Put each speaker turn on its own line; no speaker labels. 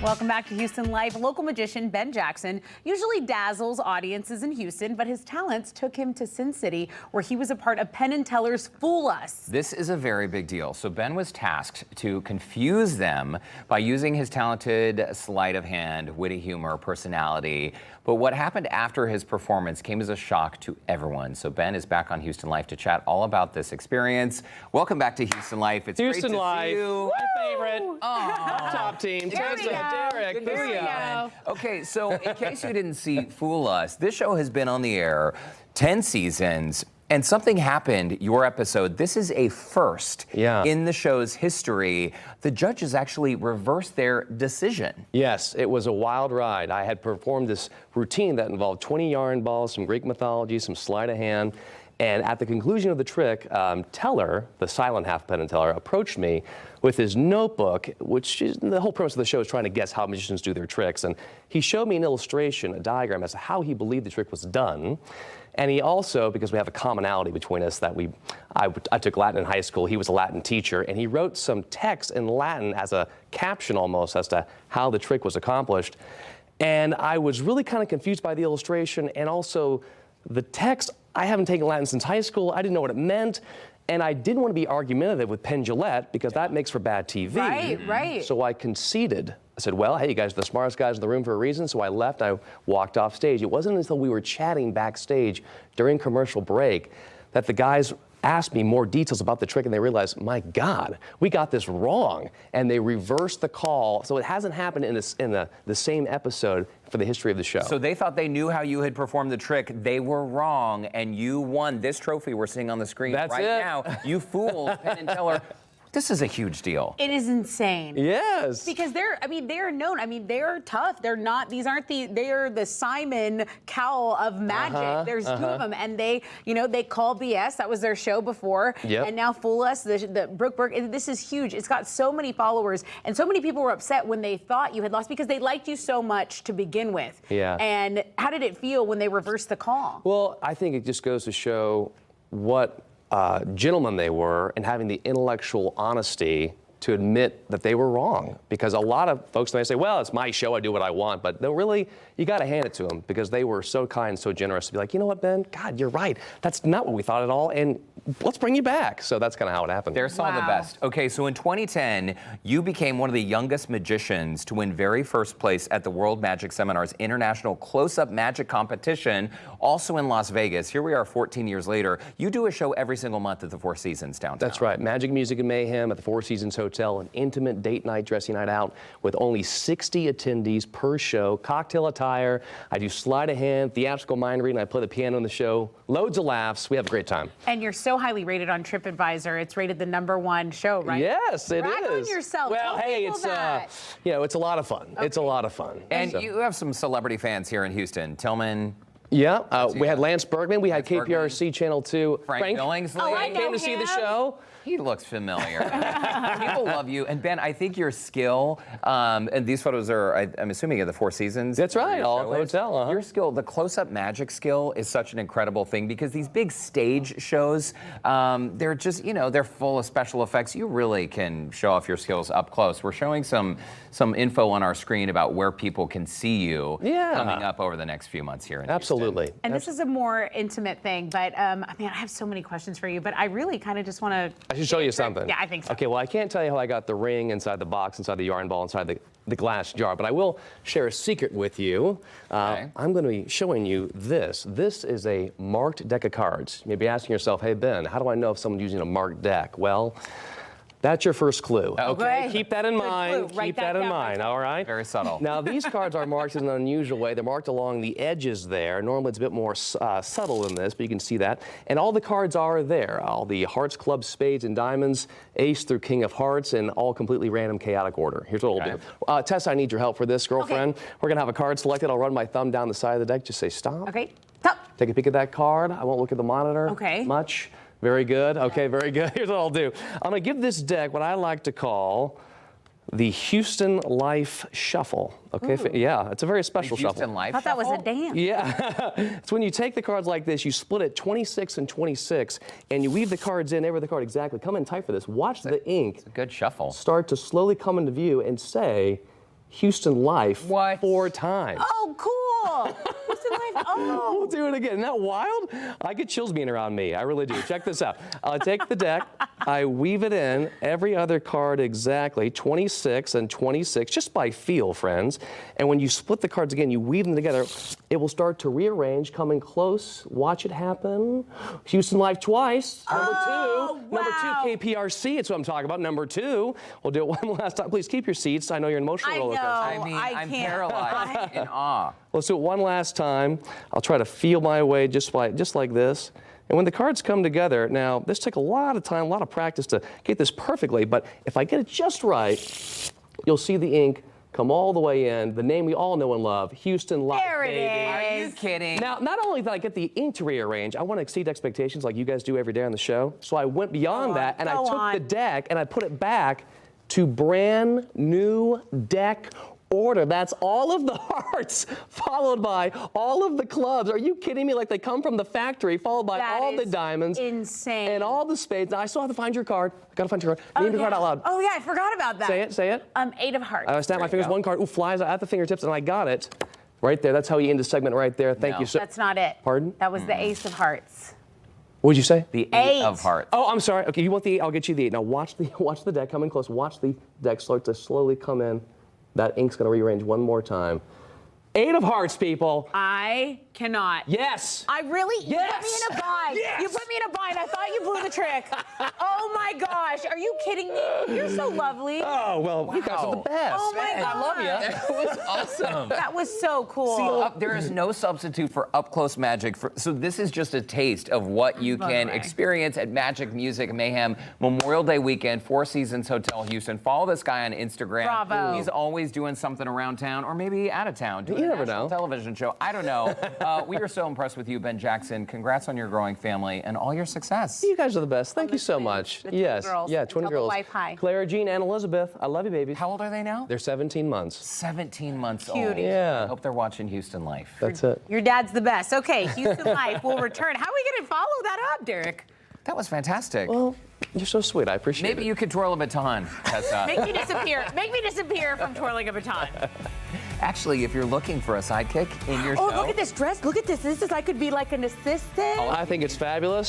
Welcome back to Houston Life. Local magician Ben Jackson usually dazzles audiences in Houston, but his talents took him to Sin City, where he was a part of Penn and Teller's Fool Us.
This is a very big deal. So Ben was tasked to confuse them by using his talented sleight of hand, witty humor, personality. But what happened after his performance came as a shock to everyone. So Ben is back on Houston Life to chat all about this experience. Welcome back to Houston Life. It's
Houston
great to
Life.
see you.
My favorite. Top team. Tessa, Derrick.
Here we go.
Okay, so in case you didn't see Fool Us, this show has been on the air 10 seasons. And something happened, your episode. This is a first in the show's history. The judges actually reversed their decision.
Yes, it was a wild ride. I had performed this routine that involved 20 yarn balls, some Greek mythology, some sleight of hand. And at the conclusion of the trick, Teller, the silent half Penn and Teller, approached me with his notebook, which is, the whole premise of the show is trying to guess how magicians do their tricks. And he showed me an illustration, a diagram as to how he believed the trick was done. And he also, because we have a commonality between us, that I took Latin in high school, he was a Latin teacher, and he wrote some text in Latin as a caption almost as to how the trick was accomplished. And I was really kind of confused by the illustration and also the text. I haven't taken Latin since high school. I didn't know what it meant. And I didn't want to be argumentative with Penn Jillette because that makes for bad TV.
Right.
So I conceded. I said, well, hey, you guys are the smartest guys in the room for a reason. So I left. I walked off stage. It wasn't until we were chatting backstage during commercial break that the guys asked me more details about the trick, and they realized, my God, we got this wrong. And they reversed the call. So it hasn't happened in the same episode for the history of the show.
So they thought they knew how you had performed the trick. They were wrong, and you won this trophy we're seeing on the screen now. You fooled Penn and Teller. This is a huge deal.
It is insane.
Yes.
Because they're known. They're tough. They're not, they're the Simon Cowell of magic. There's two of them, and they call BS. That was their show before.
Yep.
And now Fool Us, the Brooke Burke. This is huge. It's got so many followers, and so many people were upset when they thought you had lost because they liked you so much to begin with.
Yeah.
And how did it feel when they reversed the call?
Well, I think it just goes to show what gentlemen they were and having the intellectual honesty to admit that they were wrong. Because a lot of folks, they say, well, it's my show, I do what I want. But no, really, you got to hand it to them because they were so kind, so generous to be like, you know what, Ben? God, you're right. That's not what we thought at all. And let's bring you back. So that's kind of how it happened.
They're some of the best. Okay, so in 2010, you became one of the youngest magicians to win very first place at the World Magic Seminar's International Close-Up Magic Competition, also in Las Vegas. Here we are 14 years later. You do a show every single month at the Four Seasons downtown.
That's right. Magic, Music, and Mayhem at the Four Seasons Hotel, an intimate date night, dressing night out with only 60 attendees per show, cocktail attire. I do sleight of hand, theatrical mind reading. I play the piano in the show. Loads of laughs. We have a great time.
And you're so highly rated on TripAdvisor. It's rated the #1 show, right?
Yes, it is.
Brag on yourself.
Well, hey, it's it's a lot of fun. Okay. It's a lot of fun.
And you have some celebrity fans here in Houston. Tillman.
Yeah, we had Lance Bergman. We had KPRC Channel 2.
Frank Billingsley.
Oh, I know
came to see the show.
He looks familiar. People love you. And Ben, I think your skill, and these photos are, I'm assuming, at the Four Seasons.
That's right, all at the hotel.
Your skill, the close-up magic skill is such an incredible thing because these big stage shows, they're just, they're full of special effects. You really can show off your skills up close. We're showing some info on our screen about where people can see you coming up over the next few months here in
Absolutely.
Houston.
And this is a more intimate thing, but I have so many questions for you, but I really kind of just want to...
I should show you something.
Yeah, I think so.
Okay, well, I can't tell you how I got the ring inside the box, inside the yarn ball, inside the glass jar, but I will share a secret with you.
Okay.
I'm going to be showing you this. This is a marked deck of cards. You may be asking yourself, hey, Ben, how do I know if someone's using a marked deck? Well, that's your first clue.
Okay.
Keep that in mind.
Write
Keep that in mind, all right?
Very subtle.
Now, these cards are marked in an unusual way. They're marked along the edges there. Normally, it's a bit more subtle than this, but you can see that. And all the cards are there. All the hearts, clubs, spades, and diamonds, ace through king of hearts, and all completely random, chaotic order. Here's what we'll do. Tessa, I need your help for this, girlfriend. Okay. We're going to have a card selected. I'll run my thumb down the side of the deck. Just say stop.
Okay, stop.
Take a peek at that card. I won't look at the monitor much. Very good. Okay, very good. Here's what I'll do. I'm going to give this deck what I like to call the Houston Life Shuffle. Okay, yeah, it's a very special shuffle.
Houston Life
I thought that was a dance.
Yeah, it's when you take the cards like this, you split it 26 and 26, and you weave the cards in, every the card exactly. Come in tight for this. Watch the ink.
It's a good shuffle.
Start to slowly come into view and say, Houston Life
What?
4 times.
Oh, cool. Houston Life. Oh.
We'll do it again. Isn't that wild? I get chills being around me. I really do. Check this out. I take the deck, I weave it in, every other card exactly, 26 and 26, just by feel, friends. And when you split the cards again, you weave them together, it will start to rearrange, coming close. Watch it happen. Houston Life twice. Number 2.
wow.
Number 2, KPRC. It's what I'm talking about. Number 2. We'll do it one last time. Please keep your seats. I know you're an emotional
I
roller coaster.
know.
I mean,
I
I'm
can't.
paralyzed in awe.
Let's do it one last time. I'll try to feel my way just like this. And when the cards come together, now this took a lot of time, a lot of practice to get this perfectly, but if I get it just right, you'll see the ink come all the way in, the name we all know and love, Houston Life,
There it
baby.
Are you
is.
kidding?
Now, not only did I get the ink to rearrange, I want to exceed expectations like you guys do every day on the show. So I went beyond that and I
Go
took
on.
the deck and I put it back to brand new deck order. That's all of the hearts followed by all of the clubs. Are you kidding me? Like they come from the factory, followed by
That
all the
is
diamonds.
insane.
And all the spades. Now, I still have to find your card. I gotta find your card. Name your card out loud.
Oh, yeah, I forgot about that.
Say it, say it.
8 of hearts.
I snap my
you
fingers,
go.
one card, ooh, flies out at the fingertips, and I got it. Right there. That's how you end the segment right there. Thank
No.
you so
That's not it.
Pardon?
That was the Ace of Hearts.
What'd you say?
The
8.
8 of hearts.
Oh, I'm sorry. Okay, you want the 8? I'll get you the 8. Now watch the deck coming close. Watch the deck start to slowly come in. That ink's gonna rearrange one more time. 8 of hearts, people.
I cannot.
Yes.
I really, you put me
Yes.
in a bind.
Yes.
You put me in a bind. I thought you blew the trick. Oh my gosh, are you kidding me? You're so lovely.
Oh, well, you guys are the
Wow.
best.
Oh my
Man, I love you.
That was awesome.
That was so cool.
See, there is no substitute for up close magic. So this is just a taste of what you can
Right.
experience at Magic Music Mayhem Memorial Day weekend, Four Seasons Hotel Houston. Follow this guy on Instagram.
Bravo.
He's always doing something around town or maybe out of town. Doing
You
a
never
national
know.
television show. I don't know. We are so impressed with you, Ben Jackson. Congrats on your growing family and all your success.
You guys are the best. Thank you so
twins,
much.
the twin
Yes.
girls.
Yeah, twin
Tell the
girls.
wife hi.
Claire, Jean, and Elizabeth. I love you, babies.
How old are they now?
They're 17 months.
17 months old.
Cutie.
Yeah.
I hope they're watching Houston Life.
That's it.
Your dad's the best. Okay, Houston Life will return. How are we going to follow that up, Derrick?
That was fantastic.
Well, you're so sweet. I appreciate it.
Maybe you could twirl a baton, Tessa.
Make me disappear. Make me disappear from twirling a baton.
Actually, if you're looking for a sidekick in your
Oh,
show,
look at this dress. Look at this. This is, I could be like an assistant.
I think it's fabulous.